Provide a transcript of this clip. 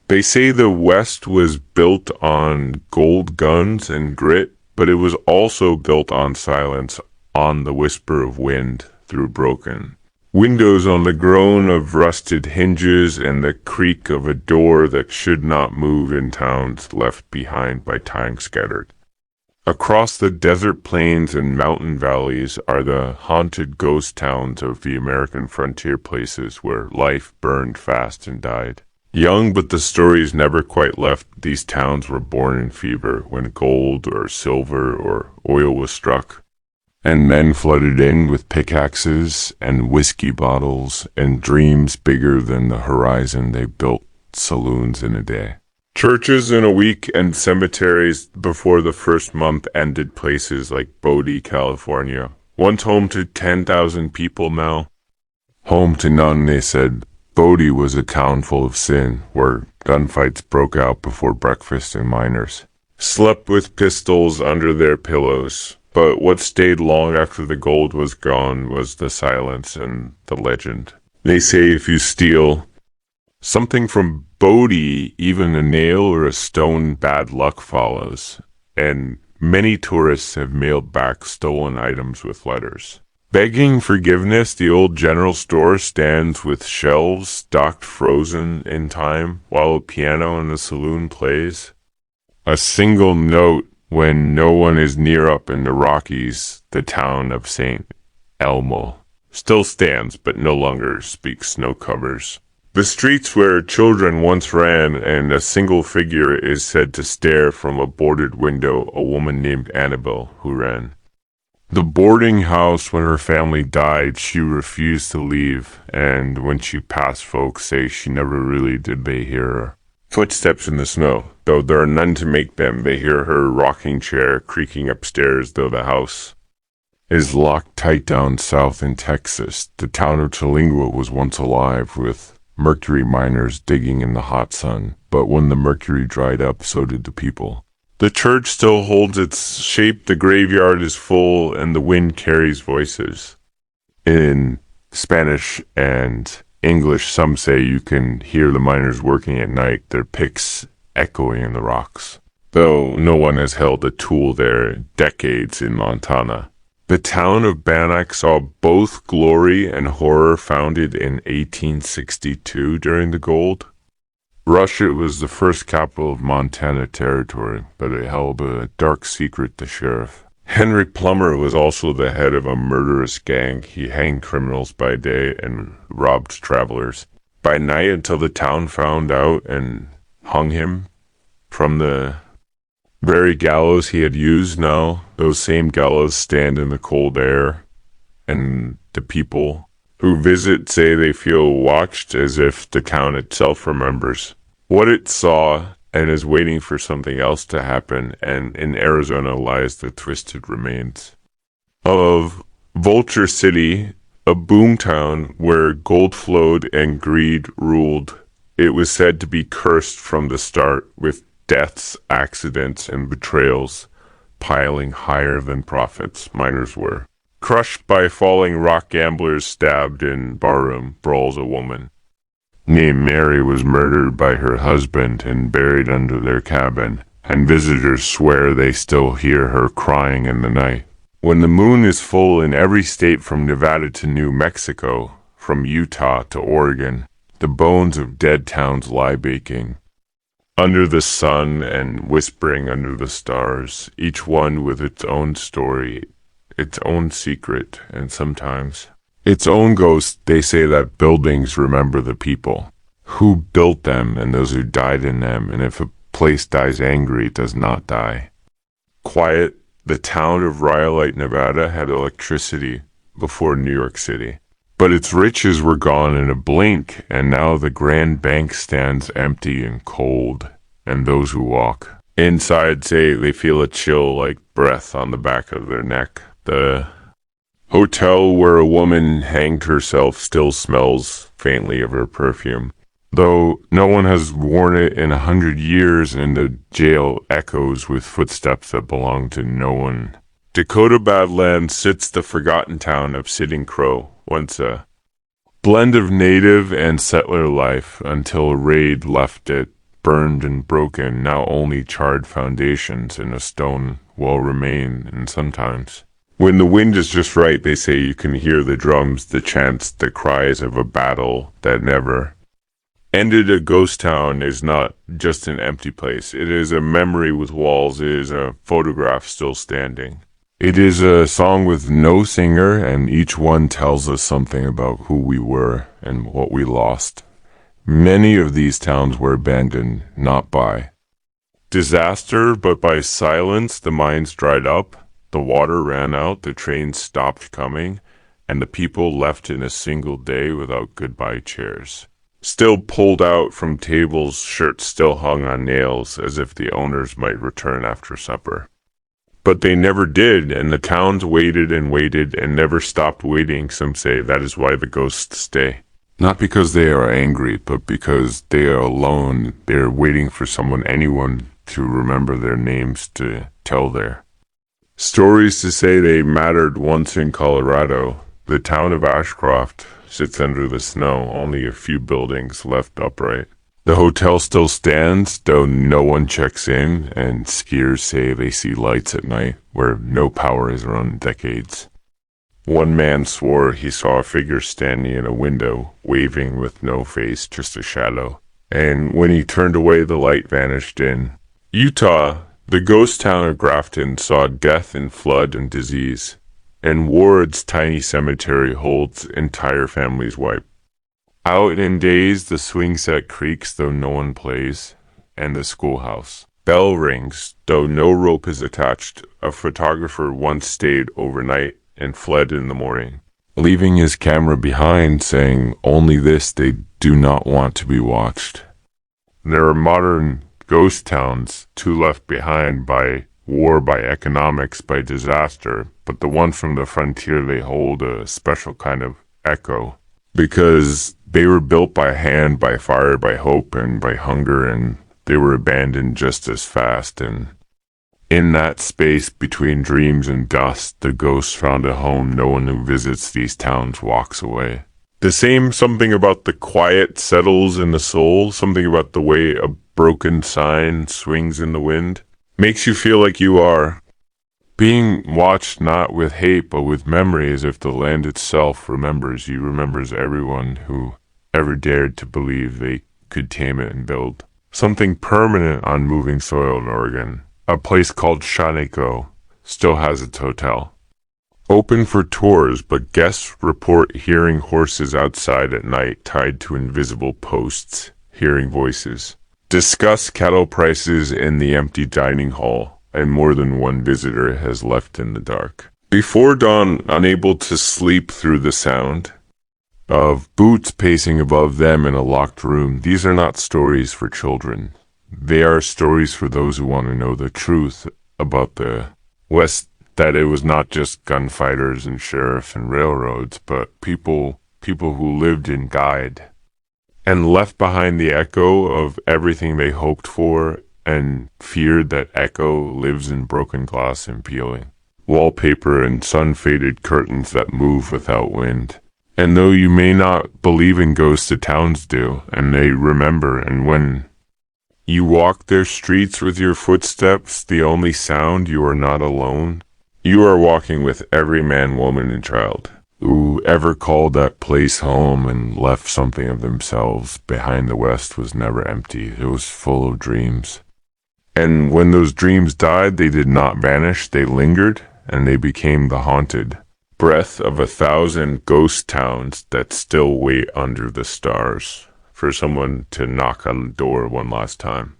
They say the West was built on gold guns and grit, but it was also built on silence, on the whisper of wind through broken windows, on the groan of rusted hinges and the creak of a door that should not move in towns left behind by time scattered. Across the desert plains and mountain valleys are the haunted ghost towns of the American frontier, places where life burned fast and died young, but the stories never quite left. These towns were born in fever, when gold or silver or oil was struck, and men flooded in with pickaxes and whiskey bottles and dreams bigger than the horizon. They built saloons in a day, churches in a week, and cemeteries before the first month ended. Places like Bodie, California, once home to 10,000 people, now home to none, they said. Bodie was a town full of sin, where gunfights broke out before breakfast and miners slept with pistols under their pillows. But what stayed long after the gold was gone was the silence and the legend. They say if you steal something from Bodie, even a nail or a stone, bad luck follows. And many tourists have mailed back stolen items with letters begging forgiveness. The old general store stands with shelves stocked frozen in time, while a piano in the saloon plays a single note when no one is near. Up in the Rockies, the town of St. Elmo still stands, but no longer speaks snow covers the streets where children once ran, and a single figure is said to stare from a boarded window, a woman named Annabelle who ran the boarding house. When her family died, she refused to leave, and when she passed, folks say she never really did. They hear her footsteps in the snow, though there are none to make them. They hear her rocking chair creaking upstairs, though the house is locked tight down south in Texas. The town of Chilingua was once alive with mercury miners digging in the hot sun, but when the mercury dried up, so did the people. The church still holds its shape, the graveyard is full, and the wind carries voices in Spanish and English. Some say you can hear the miners working at night, their picks echoing in the rocks, though no one has held a tool there in decades in Montana. The town of Bannack saw both glory and horror. Founded in 1862 during the gold rush, it was the first capital of Montana Territory, but it held a dark secret, the sheriff Henry Plummer was also the head of a murderous gang. He hanged criminals by day and robbed travelers by night until the town found out and hung him from the very gallows he had used. Now those same gallows stand in the cold air, and the people who visit say they feel watched, as if the town itself remembers what it saw and is waiting for something else to happen. And in Arizona lies the twisted remains of Vulture City, a boomtown where gold flowed and greed ruled. It was said to be cursed from the start, with deaths, accidents, and betrayals piling higher than profits. Miners were crushed by falling rock, gamblers stabbed in barroom brawls. A woman named Mary was murdered by her husband and buried under their cabin, and visitors swear they still hear her crying in the night. When the moon is full in every state from Nevada to New Mexico, from Utah to Oregon, the bones of dead towns lie baking under the sun and whispering under the stars, each one with its own story, its own secret, and sometimes its own ghost. They say that buildings remember the people who built them and those who died in them, and if a place dies angry, it does not die quiet. The town of Rhyolite, Nevada had electricity before New York City, but its riches were gone in a blink, and now the Grand Bank stands empty and cold, and those who walk inside say they feel a chill like breath on the back of their neck. The hotel where a woman hanged herself still smells faintly of her perfume, though no one has worn it in 100 years, and the jail echoes with footsteps that belong to no one. Dakota Badlands sits the forgotten town of Sitting Crow, once a blend of native and settler life until a raid left it burned and broken, now only charred foundations and a stone wall remain, and sometimes, when the wind is just right, they say you can hear the drums, the chants, the cries of a battle that never ended. A ghost town is not just an empty place. It is a memory with walls. It is a photograph still standing. It is a song with no singer, and each one tells us something about who we were and what we lost. Many of these towns were abandoned, not by disaster, but by silence. The mines dried up, the water ran out, the trains stopped coming, and the people left in a single day without goodbye chairs. Still pulled out from tables, shirts still hung on nails, as if the owners might return after supper. But they never did, and the towns waited and never stopped waiting. Some say that is why the ghosts stay. Not because they are angry, but because they are alone. They are waiting for anyone to remember their names, to tell their stories, to say they mattered once in Colorado. The town of Ashcroft sits under the snow, only a few buildings left upright. The hotel still stands, though no one checks in, and skiers say they see lights at night where no power has run in decades. One man swore he saw a figure standing in a window, waving with no face, just a shadow. And when he turned away, the light vanished in Utah. The ghost town of Grafton saw death and flood and disease, and Ward's tiny cemetery holds entire families wiped. Out in days, the swing set creaks, though no one plays, and the schoolhouse bell rings, though no rope is attached. A photographer once stayed overnight and fled in the morning, leaving his camera behind, saying only this: they do not want to be watched. There are modern ghost towns, too, left behind by war, by economics, by disaster, but the one from the frontier, they hold a special kind of echo, because they were built by hand, by fire, by hope, and by hunger, and they were abandoned just as fast. And in that space between dreams and dust, the ghosts found a home. No one who visits these towns walks away. The same something about the quiet settles in the soul, something about the way a broken sign swings in the wind, makes you feel like you are being watched, not with hate, but with memory, as if the land itself remembers you, remembers everyone who ever dared to believe they could tame it and build something permanent on moving soil in Oregon. A place called Shaneko still has its hotel, open for tours, but guests report hearing horses outside at night tied to invisible posts, hearing voices, discuss cattle prices in the empty dining hall, and more than one visitor has left in the dark. Before dawn, unable to sleep through the sound of boots pacing above them in a locked room. These are not stories for children. They are stories for those who want to know the truth about the West, that it was not just gunfighters and sheriff and railroads, but people who lived and died and left behind the echo of everything they hoped for and feared. That echo lives in broken glass and peeling wallpaper and sun-faded curtains that move without wind. And though you may not believe in ghosts, the towns do, and they remember. And when you walk their streets with your footsteps, the only sound, you are not alone. You are walking with every man, woman, and child who ever called that place home and left something of themselves behind. The West was never empty. It was full of dreams. And when those dreams died, they did not vanish. They lingered, and they became the haunted breath of 1,000 ghost towns that still wait under the stars for someone to knock on the door one last time.